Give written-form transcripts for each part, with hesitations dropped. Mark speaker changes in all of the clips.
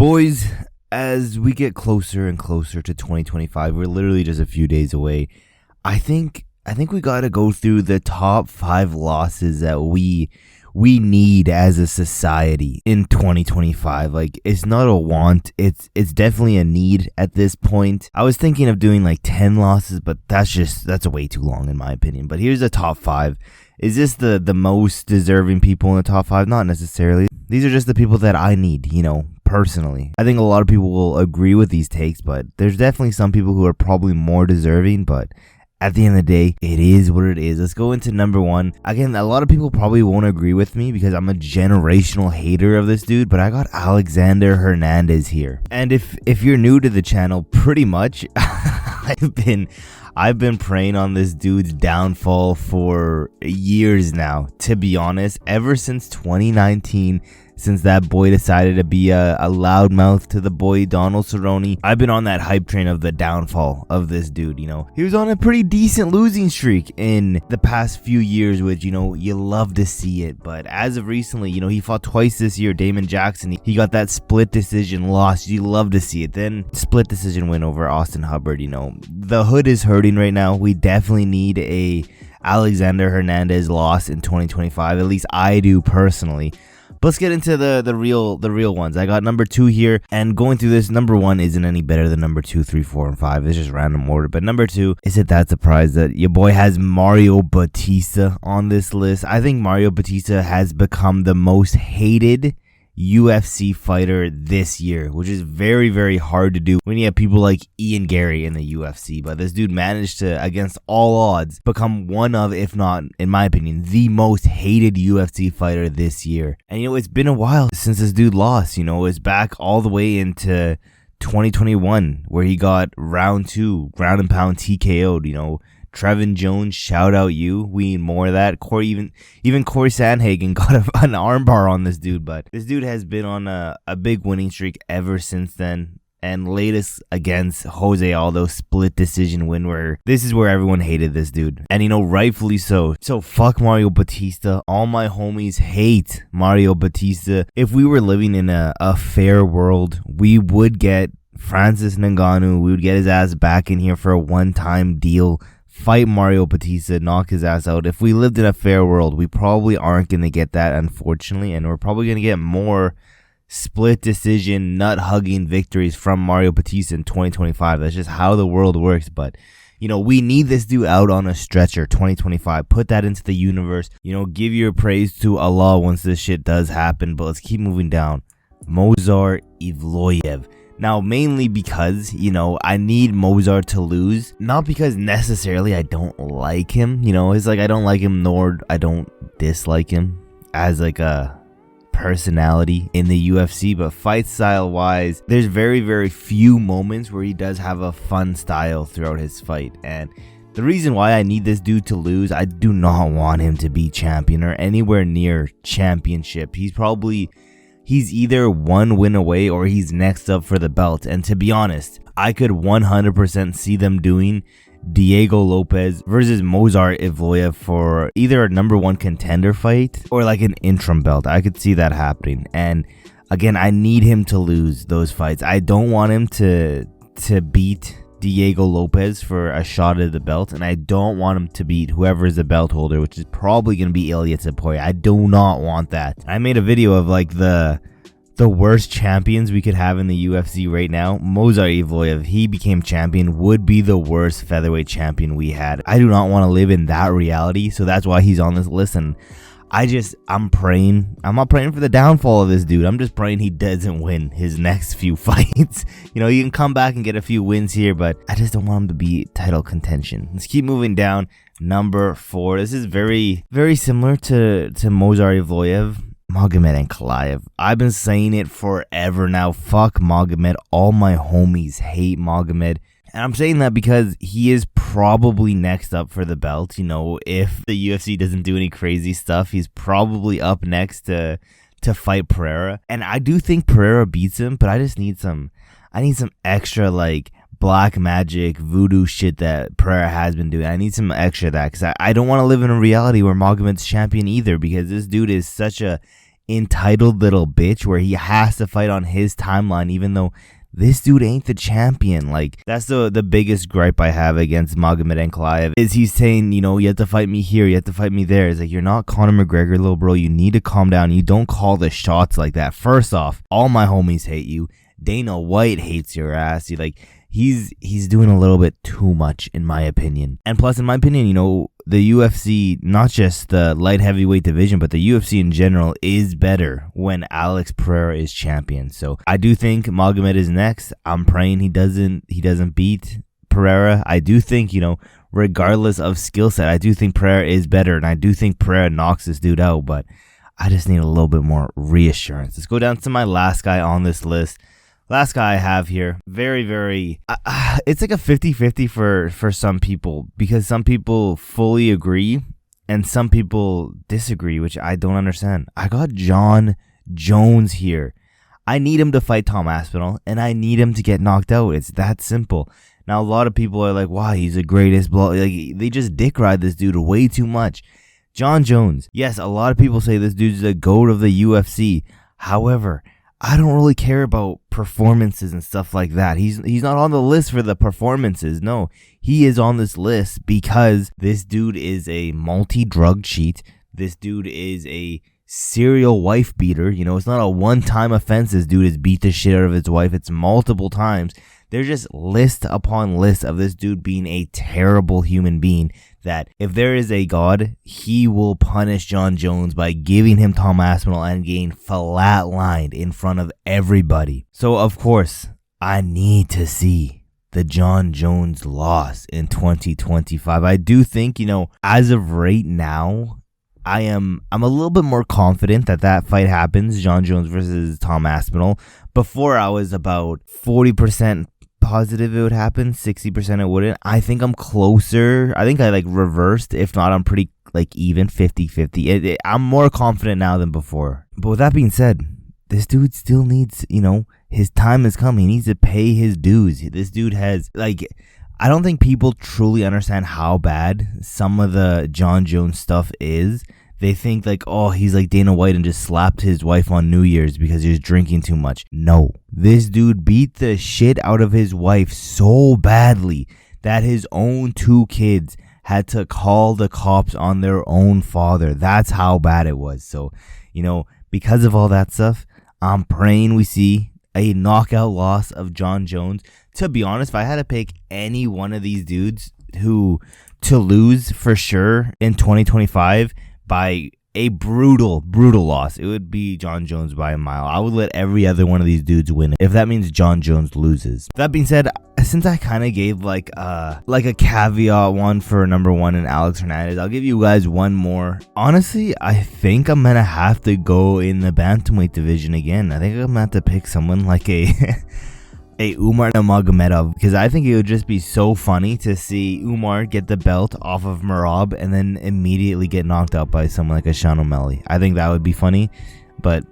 Speaker 1: Boys, as we get closer and closer to 2025, we're literally just a few days away. I think we got to go through the top 5 losses that we need as a society in 2025. Like, it's not a want, it's definitely a need at this point. I was thinking of doing like 10 losses, but that's way too long in my opinion. But here's the top 5. Is this the most deserving people in the top 5? Not necessarily. These are just the people that I need, personally. I think a lot of people will agree with these takes, but there's definitely some people who are probably more deserving, but at the end of the day, it is what it is. Let's go into number 1. Again, a lot of people probably won't agree with me because I'm a generational hater of this dude, but I got Alexander Hernandez here. And if you're new to the channel, pretty much I've been preying on this dude's downfall for years now, to be honest. Ever since 2019, since that boy decided to be a loudmouth to the boy Donald Cerrone, I've been on that hype train of the downfall of this dude. He was on a pretty decent losing streak in the past few years, which, you love to see it. But as of recently, he fought twice this year, Damon Jackson. He got that split decision loss. You love to see it. Then split decision win over Austin Hubbard. The hood is hurting right now. We definitely need a Alexander Hernandez loss in 2025. At least I do personally. Let's get into the real ones. I got number 2 here, and going through this, number 1 isn't any better than number 2, 3, 4, and 5. It's just random order. But number 2, is it that surprised that your boy has Mario Batista on this list? I think Mario Batista has become the most hated UFC fighter this year, which is very, very hard to do when you have people like Ian Gary in the UFC. But this dude managed to, against all odds, become one of, if not, in my opinion, the most hated UFC fighter this year. And it's been a while since this dude lost. It's back all the way into 2021, where he got round 2, ground and pound TKO'd. Trevin Jones, shout out you. We need more of that. Even Corey Sandhagen got an armbar on this dude, but this dude has been on a big winning streak ever since then. And latest against Jose Aldo, split decision win, where this is where everyone hated this dude. And rightfully so. So fuck Mario Batista. All my homies hate Mario Batista. If we were living in a fair world, we would get Francis Ngannou. We would get his ass back in here for a one-time deal. Fight Mario Batista, knock his ass out. If we lived in a fair world, we probably aren't going to get that, unfortunately, and we're probably going to get more split decision, nut-hugging victories from Mario Batista in 2025. That's just how the world works, but, we need this dude out on a stretcher, 2025. Put that into the universe. Give your praise to Allah once this shit does happen, but let's keep moving down. Movsar Evloev. Now, mainly because, I need Movsar to lose. Not because necessarily I don't like him. It's like I don't like him, nor I don't dislike him as like a personality in the UFC. But fight style wise, there's very, very few moments where he does have a fun style throughout his fight. And the reason why I need this dude to lose, I do not want him to be champion or anywhere near championship. He's either one win away or he's next up for the belt. And to be honest, I could 100% see them doing Diego Lopez versus Movsar Evloev for either a number 1 contender fight or like an interim belt. I could see that happening. And again, I need him to lose those fights. I don't want him to beat Diego Lopez for a shot at the belt, and I don't want him to beat whoever is the belt holder, which is probably going to be Ilya Tapoya. I do not want that. I made a video of like the worst champions we could have in the UFC right now. Movsar Evloev, if he became champion, would be the worst featherweight champion we had. I do not want to live in that reality, so that's why he's on this list. And I'm praying. I'm not praying for the downfall of this dude. I'm just praying he doesn't win his next few fights. He can come back and get a few wins here, but I just don't want him to be title contention. Let's keep moving down. Number 4. This is very, very similar to Movsar Evloev. Magomed Ankalaev. I've been saying it forever now. Fuck Magomed. All my homies hate Magomed. And I'm saying that because he is probably next up for the belt. If the UFC doesn't do any crazy stuff, he's probably up next to fight Pereira. And I do think Pereira beats him, but I just need some extra like black magic voodoo shit that Pereira has been doing. I need some extra of that because I don't want to live in a reality where Magomed's champion either, because this dude is such a entitled little bitch where he has to fight on his timeline even though this dude ain't the champion. Like, that's the biggest gripe I have against Magomed Ankalaev is he's saying, you know, you have to fight me here, you have to fight me there. It's like, you're not Conor McGregor, little bro. You need to calm down. You don't call the shots like that. First off, all my homies hate you. Dana White hates your ass. He's doing a little bit too much, in my opinion. And plus, in my opinion, you know, the UFC, not just the light heavyweight division, but the UFC in general is better when Alex Pereira is champion. So I do think Magomed is next. I'm praying he doesn't beat Pereira. I do think, you know, regardless of skill set, I do think Pereira is better, and I do think Pereira knocks this dude out, but I just need a little bit more reassurance. Let's go down to my last guy on this list. Last guy I have here, very, very, it's like a 50-50 for some people, because some people fully agree and some people disagree, which I don't understand. I got Jon Jones here. I need him to fight Tom Aspinall, and I need him to get knocked out. It's that simple. Now, a lot of people are like, wow, he's the greatest. Like, they just dick ride this dude way too much. Jon Jones, yes, a lot of people say this dude's the GOAT of the UFC. However, I don't really care about performances and stuff like that. He's not on the list for the performances. No, he is on this list because this dude is a multi-drug cheat. This dude is a serial wife beater. You know, it's not a one-time offense. This dude has beat the shit out of his wife. It's multiple times. There's just list upon list of this dude being a terrible human being that if there is a God, he will punish Jon Jones by giving him Tom Aspinall and getting flatlined in front of everybody. So, of course, I need to see the Jon Jones loss in 2025. I do think, you know, as of right now, I'm a little bit more confident that fight happens, Jon Jones versus Tom Aspinall. Before, I was about 40% positive it would happen, 60% it wouldn't. I think I'm closer. I think I reversed. If not, I'm pretty even 50-50. I'm more confident now than before. But with that being said, this dude still needs, you know, his time has come. He needs to pay his dues. This dude has, I don't think people truly understand how bad some of the Jon Jones stuff is. They think oh, he's like Dana White and just slapped his wife on New Year's because he was drinking too much. No, this dude beat the shit out of his wife so badly that his own 2 kids had to call the cops on their own father. That's how bad it was. So, you know, because of all that stuff, I'm praying we see a knockout loss of Jon Jones. To be honest, if I had to pick any one of these dudes to lose for sure in 2025 by a brutal loss, it would be Jon Jones by a mile. I would let every other one of these dudes win if that means Jon Jones loses. That being said, since I kind of gave like a caveat one for number 1 in Alex Hernandez, I'll give you guys one more. Honestly, I think I'm gonna have to go in the bantamweight division again. I think I'm gonna have to pick someone like a Umar Nurmagomedov, because I think it would just be so funny to see Umar get the belt off of Merab and then immediately get knocked out by someone like a Sean O'Malley. I think that would be funny, but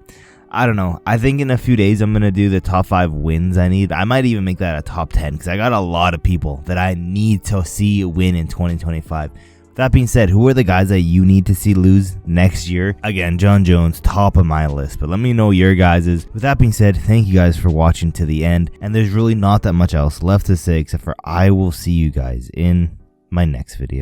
Speaker 1: I don't know. I think in a few days I'm going to do the top 5 wins I need. I might even make that a top 10 because I got a lot of people that I need to see win in 2025. That being said, who are the guys that you need to see lose next year? Again, Jon Jones, top of my list, but let me know your guys's. With that being said, thank you guys for watching to the end, and there's really not that much else left to say except for I will see you guys in my next video.